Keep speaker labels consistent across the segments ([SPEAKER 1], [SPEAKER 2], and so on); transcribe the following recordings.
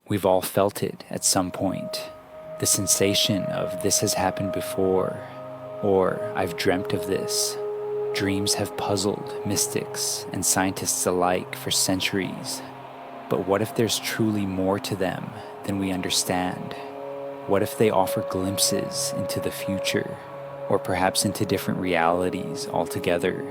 [SPEAKER 1] We've all felt it at some point. The sensation of "this has happened before," or "I've dreamt of this." Dreams have puzzled mystics and scientists alike for centuries. But what if there's truly more to them than we understand? What if they offer glimpses into the future, or perhaps into different realities altogether?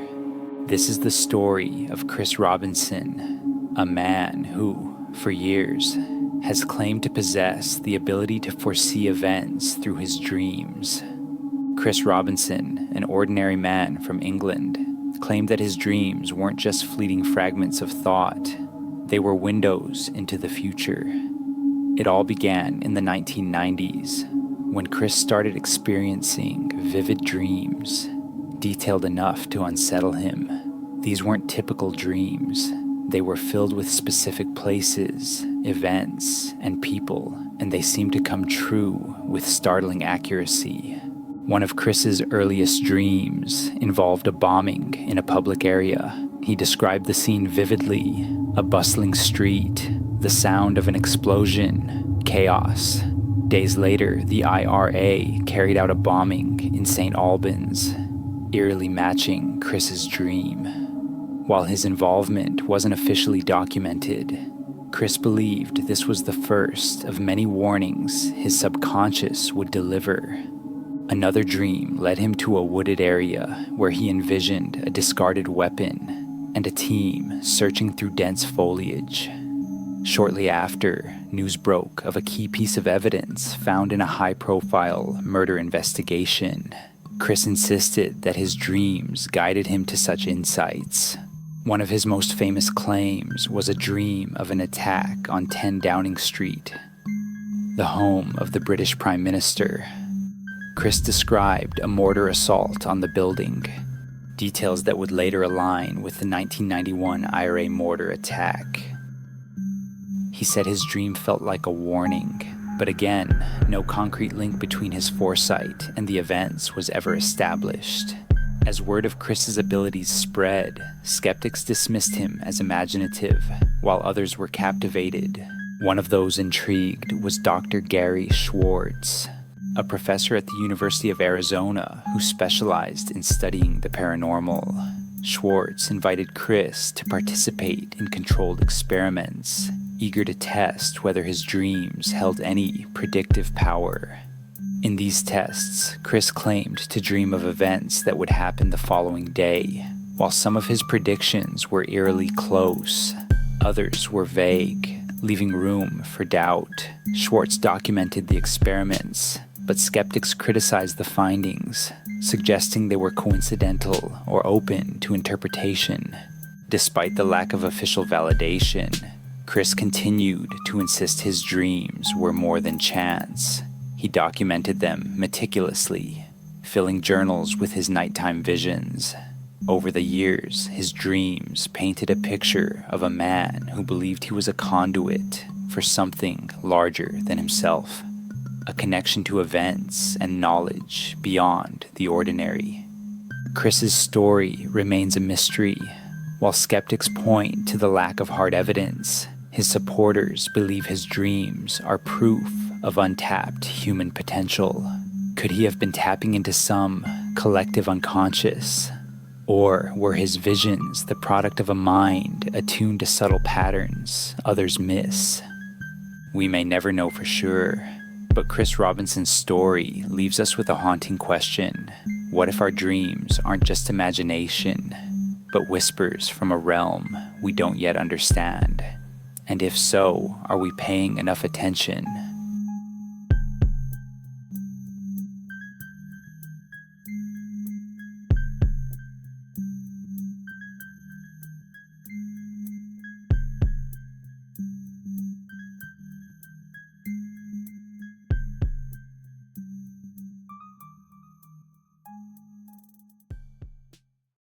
[SPEAKER 1] This is the story of Chris Robinson, a man who, for years, has claimed to possess the ability to foresee events through his dreams. Chris Robinson, an ordinary man from England, claimed that his dreams weren't just fleeting fragments of thought, they were windows into the future. It all began in the 1990s, when Chris started experiencing vivid dreams, detailed enough to unsettle him. These weren't typical dreams. They were filled with specific places, events, and people, and they seemed to come true with startling accuracy. One of Chris's earliest dreams involved a bombing in a public area. He described the scene vividly: a bustling street, the sound of an explosion, chaos. Days later, the IRA carried out a bombing in St. Albans, eerily matching Chris's dream. While his involvement wasn't officially documented, Chris believed this was the first of many warnings his subconscious would deliver. Another dream led him to a wooded area where he envisioned a discarded weapon and a team searching through dense foliage. Shortly after, news broke of a key piece of evidence found in a high-profile murder investigation. Chris insisted that his dreams guided him to such insights. One of his most famous claims was a dream of an attack on 10 Downing Street, the home of the British Prime Minister. Chris described a mortar assault on the building, details that would later align with the 1991 IRA mortar attack. He said his dream felt like a warning, but again, no concrete link between his foresight and the events was ever established. As word of Chris's abilities spread, skeptics dismissed him as imaginative, while others were captivated. One of those intrigued was Dr. Gary Schwartz, a professor at the University of Arizona who specialized in studying the paranormal. Schwartz invited Chris to participate in controlled experiments, eager to test whether his dreams held any predictive power. In these tests, Chris claimed to dream of events that would happen the following day. While some of his predictions were eerily close, others were vague, leaving room for doubt. Schwartz documented the experiments, but skeptics criticized the findings, suggesting they were coincidental or open to interpretation. Despite the lack of official validation, Chris continued to insist his dreams were more than chance. He documented them meticulously, filling journals with his nighttime visions. Over the years, his dreams painted a picture of a man who believed he was a conduit for something larger than himself, a connection to events and knowledge beyond the ordinary. Chris's story remains a mystery. While skeptics point to the lack of hard evidence, his supporters believe his dreams are proof of untapped human potential. Could he have been tapping into some collective unconscious? Or were his visions the product of a mind attuned to subtle patterns others miss? We may never know for sure, but Chris Robinson's story leaves us with a haunting question. What if our dreams aren't just imagination, but whispers from a realm we don't yet understand? And if so, are we paying enough attention?